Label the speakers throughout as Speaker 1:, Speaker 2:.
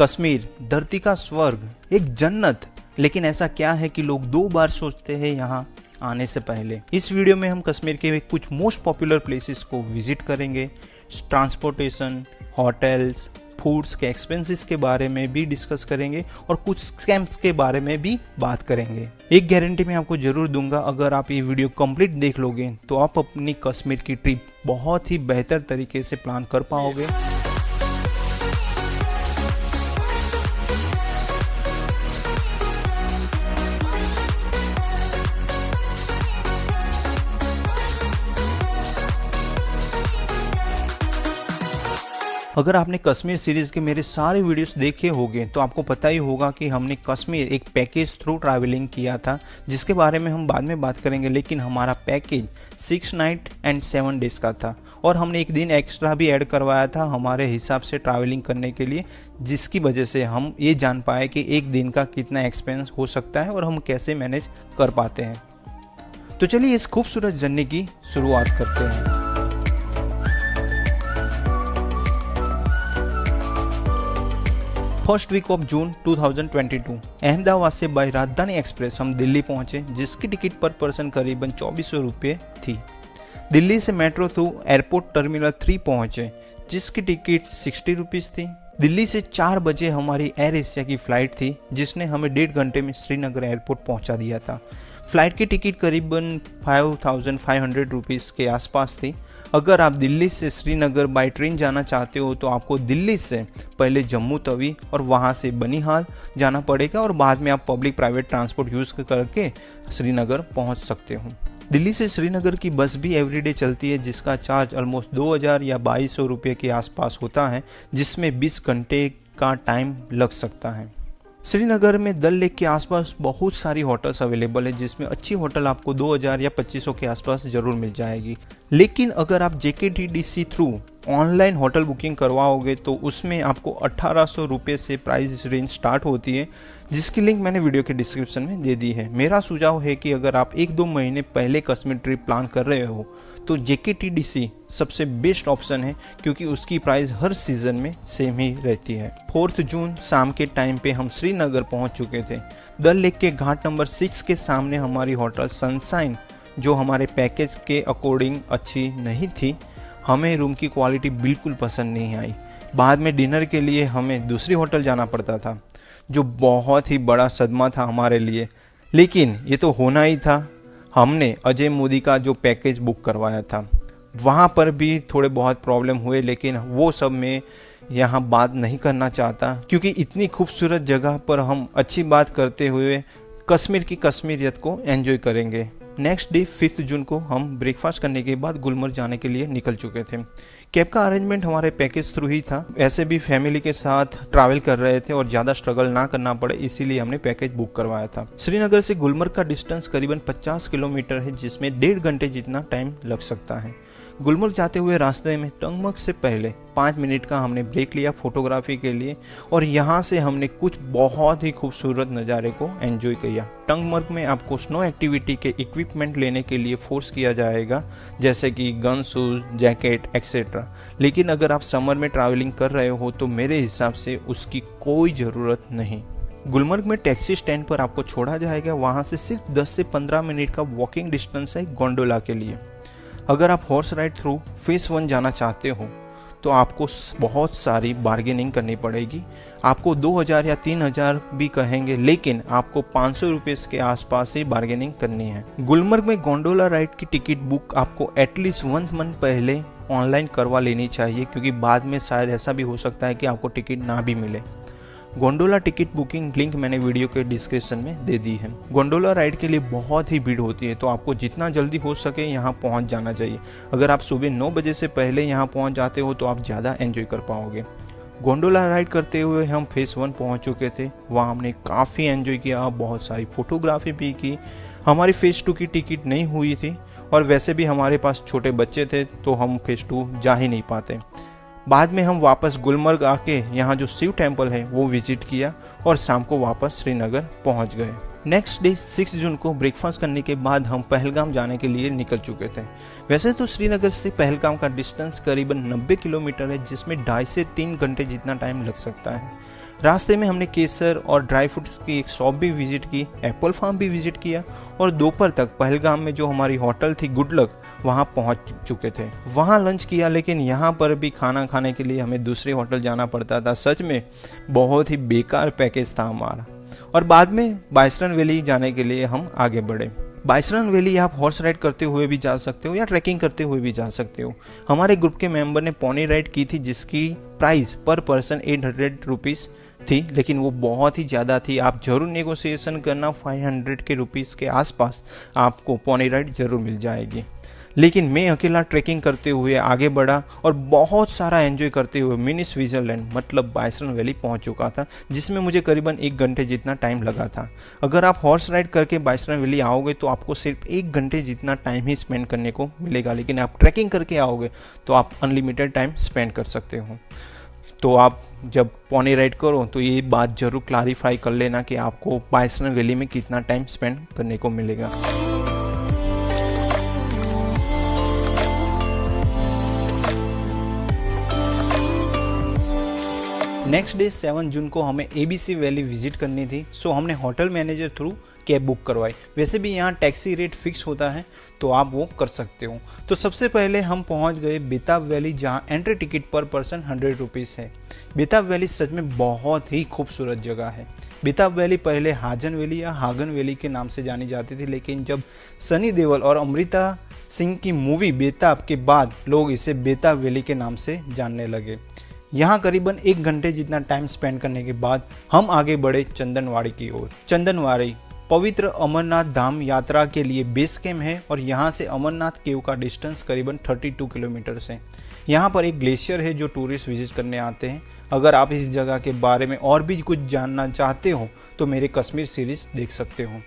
Speaker 1: कश्मीर धरती का स्वर्ग, एक जन्नत। लेकिन ऐसा क्या है कि लोग 2 बार सोचते हैं यहाँ आने से पहले। इस वीडियो में हम कश्मीर के कुछ मोस्ट पॉपुलर प्लेसेस को विजिट करेंगे, ट्रांसपोर्टेशन, होटल्स, फूड्स के एक्सपेंसेस के बारे में भी डिस्कस करेंगे और कुछ स्कैम्स के बारे में भी बात करेंगे। एक गारंटी मैं आपको जरूर दूंगा, अगर आप ये वीडियो कंप्लीट देख लोगे तो आप अपनी कश्मीर की ट्रिप बहुत ही बेहतर तरीके से प्लान कर पाओगे। अगर आपने कश्मीर सीरीज़ के मेरे सारे वीडियोस देखे होंगे तो आपको पता ही होगा कि हमने कश्मीर एक पैकेज थ्रू ट्रैवलिंग किया था, जिसके बारे में हम बाद में बात करेंगे। लेकिन हमारा पैकेज 6 नाइट एंड 7 डेज का था और हमने एक दिन एक्स्ट्रा भी ऐड करवाया था हमारे हिसाब से ट्रैवलिंग करने के लिए, जिसकी वजह से हम ये जान पाए कि एक दिन का कितना एक्सपेंस हो सकता है और हम कैसे मैनेज कर पाते हैं। तो चलिए इस खूबसूरत जर्नी की शुरुआत करते हैं। First week of June 2022 Ahmedabad से बाय राजधानी एक्सप्रेस हम दिल्ली पहुंचे, जिसकी टिकट पर पर्सन करीबन 2400 रुपये थी। दिल्ली से मेट्रो थ्रू एयरपोर्ट टर्मिनल 3 पहुंचे, जिसकी टिकट 60 रुपीज़ थी। दिल्ली से 4 बजे हमारी एयर एशिया की फ़्लाइट थी, जिसने हमें 1.5 घंटे में श्रीनगर एयरपोर्ट पहुंचा दिया था। फ़्लाइट की टिकट करीबन 5500 रुपीज़ के आसपास थी। अगर आप दिल्ली से श्रीनगर बाय ट्रेन जाना चाहते हो तो आपको दिल्ली से पहले जम्मू तवी और वहां से बनिहाल जाना पड़ेगा और बाद में आप पब्लिक प्राइवेट ट्रांसपोर्ट यूज़ करके श्रीनगर पहुंच सकते हो। दिल्ली से श्रीनगर की बस भी एवरीडे चलती है, जिसका चार्ज ऑलमोस्ट 2000 या 2200 रुपये के आसपास होता है, जिसमें 20 घंटे का टाइम लग सकता है। श्रीनगर में डल लेक के आसपास बहुत सारी होटल्स अवेलेबल है, जिसमें अच्छी होटल आपको 2000 या 2500 के आसपास जरूर मिल जाएगी। लेकिन अगर आप JKTDC through online hotel booking करवाओगे तो उसमें आपको 1800 रुपये से प्राइस रेंज स्टार्ट होती है, जिसकी लिंक मैंने वीडियो के डिस्क्रिप्शन में दे दी है। मेरा सुझाव है कि अगर आप 1-2 महीने पहले कश्मीर ट्रिप प्लान कर रहे हो तो JKTDC सबसे बेस्ट ऑप्शन है, क्योंकि उसकी प्राइस हर सीजन में सेम ही रहती है। 4 जून शाम के टाइम पे हम श्रीनगर पहुंच चुके थे। डल लेक के घाट नंबर 6 के सामने हमारी होटल सनशाइन, जो हमारे पैकेज के अकॉर्डिंग अच्छी नहीं थी, हमें रूम की क्वालिटी बिल्कुल पसंद नहीं आई। बाद में डिनर के लिए हमें दूसरी होटल जाना पड़ता था, जो बहुत ही बड़ा सदमा था हमारे लिए। लेकिन ये तो होना ही था, हमने अजय मोदी का जो पैकेज बुक करवाया था वहाँ पर भी थोड़े बहुत प्रॉब्लम हुए, लेकिन वो सब मैं यहाँ बात नहीं करना चाहता, क्योंकि इतनी खूबसूरत जगह पर हम अच्छी बात करते हुए कश्मीर की कश्मीरियत को एंजॉय करेंगे। नेक्स्ट डे 5 जून को हम ब्रेकफास्ट करने के बाद गुलमर्ग जाने के लिए निकल चुके थे। कैब का अरेंजमेंट हमारे पैकेज थ्रू ही था, ऐसे भी फैमिली के साथ ट्रैवल कर रहे थे और ज़्यादा स्ट्रगल ना करना पड़े, इसीलिए हमने पैकेज बुक करवाया था। श्रीनगर से गुलमर्ग का डिस्टेंस करीबन 50 किलोमीटर है, जिसमें 1.5 घंटे जितना टाइम लग सकता है। गुलमर्ग जाते हुए रास्ते में टंगमर्ग से पहले 5 मिनट का हमने ब्रेक लिया फोटोग्राफी के लिए, और यहाँ से हमने कुछ बहुत ही खूबसूरत नज़ारे को एंजॉय किया। टंगमर्ग में आपको स्नो एक्टिविटी के इक्विपमेंट लेने के लिए फोर्स किया जाएगा, जैसे कि गन, शूज, जैकेट एक्सेट्रा। लेकिन अगर आप समर में ट्रैवलिंग कर रहे हो तो मेरे हिसाब से उसकी कोई ज़रूरत नहीं। गुलमर्ग में टैक्सी स्टैंड पर आपको छोड़ा जाएगा, वहाँ से सिर्फ 10 से 15 मिनट का वॉकिंग डिस्टेंस है गोंडोला के लिए। अगर आप हॉर्स राइड थ्रू फेज 1 जाना चाहते हो तो आपको बहुत सारी बार्गेनिंग करनी पड़ेगी। आपको 2000 या 3000 भी कहेंगे, लेकिन आपको 500 रुपये के आसपास ही बार्गेनिंग करनी है। गुलमर्ग में गोंडोला राइड की टिकट बुक आपको एटलीस्ट 1 मंथ पहले ऑनलाइन करवा लेनी चाहिए, क्योंकि बाद में शायद ऐसा भी हो सकता है कि आपको टिकट ना भी मिले। गोंडोला टिकट बुकिंग लिंक मैंने वीडियो के डिस्क्रिप्शन में दे दी है। गोंडोला राइड के लिए बहुत ही भीड़ होती है, तो आपको जितना जल्दी हो सके यहाँ पहुँच जाना चाहिए। अगर आप सुबह 9 बजे से पहले यहाँ पहुँच जाते हो तो आप ज़्यादा एंजॉय कर पाओगे। गोंडोला राइड करते हुए हम फेज 1 पहुँच चुके थे, वहाँ हमने काफ़ी एंजॉय किया, बहुत सारी फोटोग्राफी भी की। हमारी फेज 2 की टिकट नहीं हुई थी, और वैसे भी हमारे पास छोटे बच्चे थे तो हम फेज 2 जा ही नहीं पाते। बाद में हम वापस गुलमर्ग आके यहाँ जो शिव टेम्पल है वो विजिट किया और शाम को वापस श्रीनगर पहुँच गए। नेक्स्ट डे 6 जून को ब्रेकफास्ट करने के बाद हम पहलगाम जाने के लिए निकल चुके थे। वैसे तो श्रीनगर से पहलगाम का डिस्टेंस करीबन 90 किलोमीटर है, जिसमें 2.5 से 3 घंटे जितना टाइम लग सकता है। रास्ते में हमने केसर और ड्राई फ्रूट्स की एक शॉप भी विजिट की, एप्पल फार्म भी विजिट किया और दोपहर तक पहलगाम में जो हमारी होटल थी गुड लक, वहाँ पहुँच चुके थे। वहाँ लंच किया, लेकिन यहाँ पर भी खाना खाने के लिए हमें दूसरी होटल जाना पड़ता था। सच में बहुत ही बेकार पैकेज था हमारा। और बाद में बाइसरन वैली जाने के लिए हम आगे बढ़े। बाइसरन वैली आप हॉर्स राइड करते हुए भी जा सकते हो या ट्रैकिंग करते हुए भी जा सकते हो। हमारे ग्रुप के मेंबर ने पोनी राइड की थी जिसकी प्राइस पर पर्सन 800 रुपीज़ थी, लेकिन वो बहुत ही ज़्यादा थी। आप जरूर नेगोशिएशन करना, 500 के रुपीज़ के आसपास आपको पोनी राइड जरूर मिल जाएगी। लेकिन मैं अकेला ट्रैकिंग करते हुए आगे बढ़ा और बहुत सारा एंजॉय करते हुए मिनी स्विट्जरलैंड मतलब बाइसरन वैली पहुंच चुका था, जिसमें मुझे करीबन 1 घंटे जितना टाइम लगा था। अगर आप हॉर्स राइड करके बाइसरन वैली आओगे तो आपको सिर्फ 1 घंटे जितना टाइम ही स्पेंड करने को मिलेगा, लेकिन आप ट्रैकिंग करके आओगे तो आप अनलिमिटेड टाइम स्पेंड कर सकते हो। तो आप जब पोनी राइड करो तो ये बात जरूर क्लैरिफाई कर लेना कि आपको बाइसरन वैली में कितना टाइम स्पेंड करने को मिलेगा। नेक्स्ट डे 7 जून को हमें ABC वैली विजिट करनी थी, सो हमने hotel manager through cab book करवाई। वैसे भी यहाँ टैक्सी रेट फिक्स होता है तो आप वो कर सकते हो। तो सबसे पहले हम पहुँच गए बेताब वैली, जहाँ एंट्री टिकट पर पर्सन 100 रुपीज़ है। बेताब वैली सच में बहुत ही खूबसूरत जगह है। बेताब वैली पहले हाजन वैली या हागन वैली के नाम से जानी जाती थी, लेकिन जब सनी देओल और अमृता सिंह की मूवी बेताब के बाद लोग इसे बेताब वैली के नाम से जानने लगे। यहाँ करीबन 1 घंटे जितना टाइम स्पेंड करने के बाद हम आगे बढ़े चंदनवाड़ी की ओर। चंदनवाड़ी पवित्र अमरनाथ धाम यात्रा के लिए बेस कैंप है और यहाँ से अमरनाथ केव का डिस्टेंस करीबन 32 किलोमीटर है। यहाँ पर एक ग्लेशियर है जो टूरिस्ट विजिट करने आते हैं। अगर आप इस जगह के बारे में और भी कुछ जानना चाहते हो तो मेरे कश्मीर सीरीज देख सकते हो।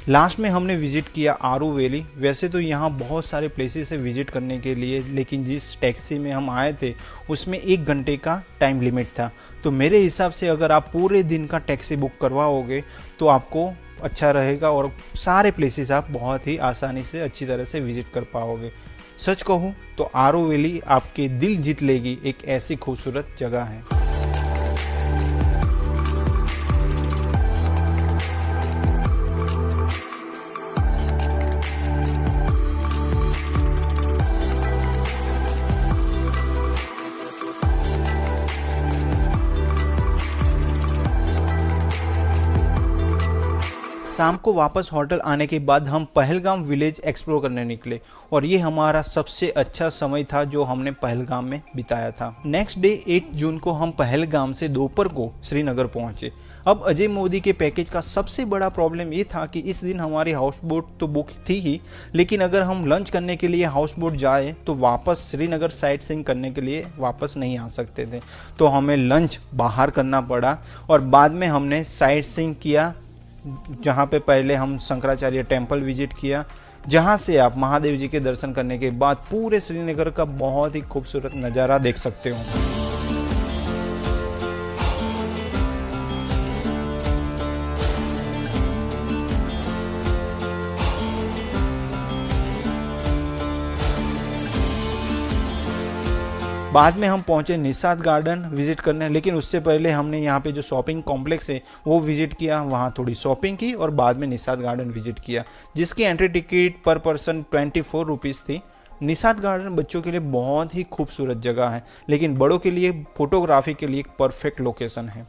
Speaker 1: लास्ट में हमने विजिट किया आरू वैली। वैसे तो यहाँ बहुत सारे प्लेसेस है विजिट करने के लिए, लेकिन जिस टैक्सी में हम आए थे उसमें 1 घंटे का टाइम लिमिट था। तो मेरे हिसाब से अगर आप पूरे दिन का टैक्सी बुक करवाओगे तो आपको अच्छा रहेगा और सारे प्लेसेस आप बहुत ही आसानी से अच्छी तरह से विजिट कर पाओगे। सच कहूँ तो आरू वैली आपके दिल जीत लेगी, एक ऐसी खूबसूरत जगह है। शाम को वापस होटल आने के बाद हम पहलगाम विलेज एक्सप्लोर करने निकले और ये हमारा सबसे अच्छा समय था जो हमने पहलगाम में बिताया था। नेक्स्ट डे 8 जून को हम पहलगाम से दोपहर को श्रीनगर पहुंचे। अब अजय मोदी के पैकेज का सबसे बड़ा प्रॉब्लम ये था कि इस दिन हमारी हाउस बोट तो बुक थी ही, लेकिन अगर हम लंच करने के लिए हाउस बोट जाए तो वापस श्रीनगर साइट सीइंग करने के लिए वापस नहीं आ सकते थे। तो हमें लंच बाहर करना पड़ा और बाद में हमने साइट सीइंग किया, जहाँ पे पहले हम शंकराचार्य टेम्पल विजिट किया, जहाँ से आप महादेव जी के दर्शन करने के बाद पूरे श्रीनगर का बहुत ही खूबसूरत नज़ारा देख सकते हो। बाद में हम पहुंचे निषाद गार्डन विजिट करने, लेकिन उससे पहले हमने यहाँ पे जो शॉपिंग कॉम्प्लेक्स है वो विजिट किया, वहाँ थोड़ी शॉपिंग की और बाद में निषाद गार्डन विजिट किया, जिसकी एंट्री टिकट पर पर्सन 24 रुपीज़ थी। निषाद गार्डन बच्चों के लिए बहुत ही खूबसूरत जगह है, लेकिन बड़ों के लिए फोटोग्राफी के लिए एक परफेक्ट लोकेशन है।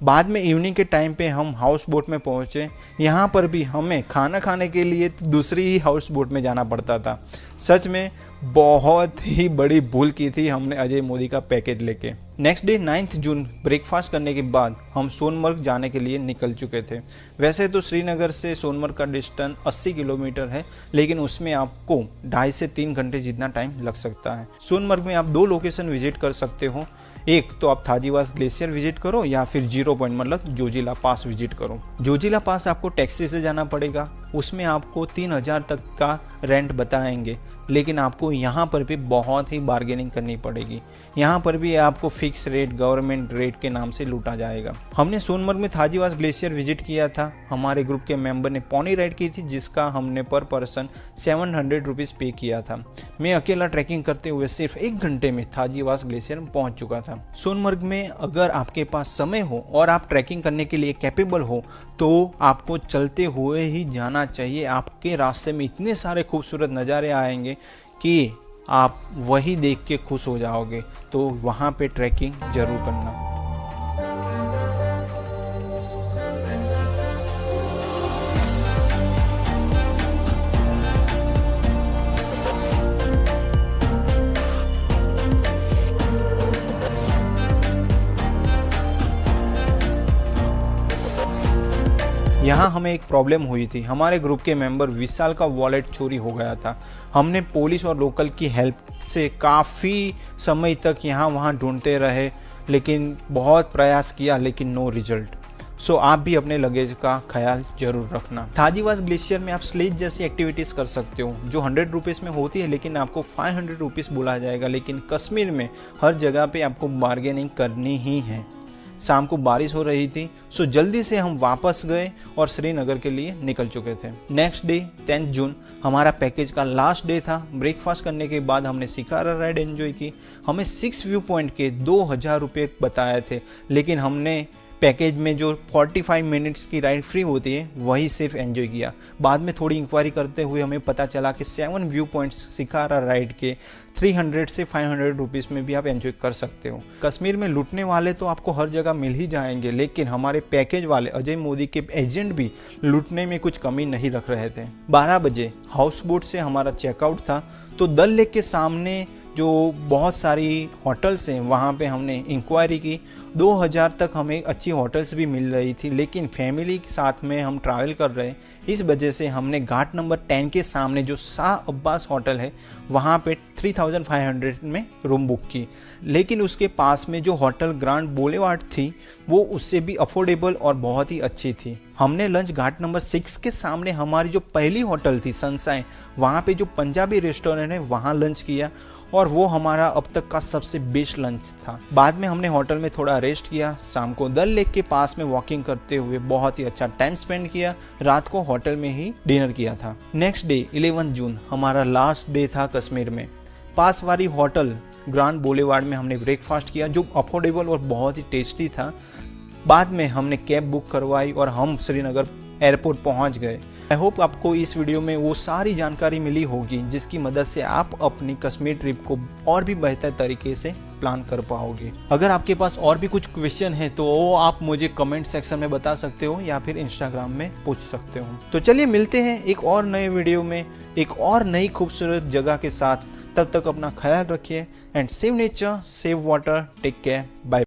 Speaker 1: बाद में इवनिंग के टाइम पे हम हाउस बोट में पहुँचे। यहाँ पर भी हमें खाना खाने के लिए दूसरी ही हाउस बोट में जाना पड़ता था। सच में बहुत ही बड़ी भूल की थी हमने अजय मोदी का पैकेज लेके। नेक्स्ट डे 9 जून ब्रेकफास्ट करने के बाद हम सोनमर्ग जाने के लिए निकल चुके थे। वैसे तो श्रीनगर से सोनमर्ग का डिस्टेंस 80 किलोमीटर है, लेकिन उसमें आपको 2.5 से 3 घंटे जितना टाइम लग सकता है। सोनमर्ग में आप 2 लोकेशन विजिट कर सकते हो। एक तो आप थाजीवास ग्लेशियर विजिट करो या फिर 0 पॉइंट मतलब जोजिला पास विजिट करो। जोजिला पास आपको टैक्सी से जाना पड़ेगा, उसमें आपको 3000 तक का रेंट बताएंगे, लेकिन आपको यहाँ पर भी बहुत ही बार्गेनिंग करनी पड़ेगी। यहाँ पर भी आपको फिक्स रेट गवर्नमेंट रेट के नाम से लूटा जाएगा। हमने सोनमर्ग में थाजीवास ग्लेशियर विजिट किया था। हमारे ग्रुप के मेंबर ने पोनी राइड की थी, जिसका हमने पर पर्सन 700 रुपीज़ पे किया था। मैं अकेला ट्रैकिंग करते हुए सिर्फ 1 घंटे में थाजीवास ग्लेशियर पहुँच चुका था। करना। सोनमर्ग में अगर आपके पास समय हो और आप ट्रैकिंग करने के लिए कैपेबल हो तो आपको चलते हुए ही जाना चाहिए। आपके रास्ते में इतने सारे खूबसूरत नज़ारे आएंगे कि आप वही देख के खुश हो जाओगे। तो वहाँ पे ट्रैकिंग जरूर करना। यहाँ हमें एक प्रॉब्लम हुई थी। हमारे ग्रुप के मेंबर विशाल का वॉलेट चोरी हो गया था। हमने पुलिस और लोकल की हेल्प से काफ़ी समय तक यहाँ वहाँ ढूंढते रहे, लेकिन बहुत प्रयास किया लेकिन नो रिजल्ट। सो आप भी अपने लगेज का ख्याल जरूर रखना। थाजीवास ग्लेशियर में आप स्लेज जैसी एक्टिविटीज़ कर सकते हो जो 100 रुपीज़ में होती है, लेकिन आपको 500 रुपीज़ बोला जाएगा। लेकिन कश्मीर में हर जगह पे आपको बार्गेनिंग करनी ही है। शाम को बारिश हो रही थी, सो जल्दी से हम वापस गए और श्रीनगर के लिए निकल चुके थे। नेक्स्ट डे 10 जून हमारा पैकेज का लास्ट डे था। ब्रेकफास्ट करने के बाद हमने शिकारा राइड एंजॉय की। हमें 6 व्यू पॉइंट के 2000 रुपये बताए थे, लेकिन हमने पैकेज में जो 45 मिनट्स की राइड फ्री होती है वही सिर्फ एंजॉय किया। बाद में थोड़ी इंक्वायरी करते हुए हमें पता चला कि 7 व्यू पॉइंट्स शिकारा राइड के 300 से 500 रुपीज़ में भी आप एंजॉय कर सकते हो। कश्मीर में लूटने वाले तो आपको हर जगह मिल ही जाएंगे, लेकिन हमारे पैकेज वाले अजय मोदी के एजेंट भी लूटने में कुछ कमी नहीं रख रहे थे। 12 बजे हाउस बोट से हमारा चेकआउट था, तो डल लेक के सामने जो बहुत सारी होटल्स हैं वहाँ पे हमने इंक्वायरी की। 2000 तक हमें अच्छी होटल्स भी मिल रही थी, लेकिन फैमिली के साथ में हम ट्रैवल कर रहे, इस वजह से हमने घाट नंबर 10 के सामने जो शाह अब्बास होटल है वहाँ पे 3500 में रूम बुक की। लेकिन उसके पास में जो होटल ग्रांड बोलेवार्ड थी वो उससे भी अफोर्डेबल और बहुत ही अच्छी थी। हमने लंच घाट नंबर 6 के सामने हमारी जो पहली होटल थी सनशाइन, वहाँ पे जो पंजाबी रेस्टोरेंट है वहाँ लंच किया और वो हमारा अब तक का सबसे बेस्ट लंच था। बाद में हमने होटल में थोड़ा रेस्ट किया। शाम को डल लेक के पास में वॉकिंग करते हुए बहुत ही अच्छा टाइम स्पेंड किया। रात को होटल में ही डिनर किया था। नेक्स्ट डे 11 जून हमारा लास्ट डे था कश्मीर में। पास वाली होटल ग्रांड बोलेवार्ड में हमने ब्रेकफास्ट किया जो अफोर्डेबल और बहुत ही टेस्टी था। बाद में हमने कैब बुक करवाई और हम श्रीनगर एयरपोर्ट पहुंच गए। आई होप आपको इस वीडियो में वो सारी जानकारी मिली होगी जिसकी मदद से आप अपनी कश्मीर ट्रिप को और भी बेहतर तरीके से प्लान कर पाओगे। अगर आपके पास और भी कुछ क्वेश्चन है तो वो आप मुझे कमेंट सेक्शन में बता सकते हो या फिर इंस्टाग्राम में पूछ सकते हो। तो चलिए मिलते हैं एक और नए वीडियो में एक और नई खूबसूरत जगह के साथ। तब तक अपना ख्याल रखिए and save nature, save water, take care, bye.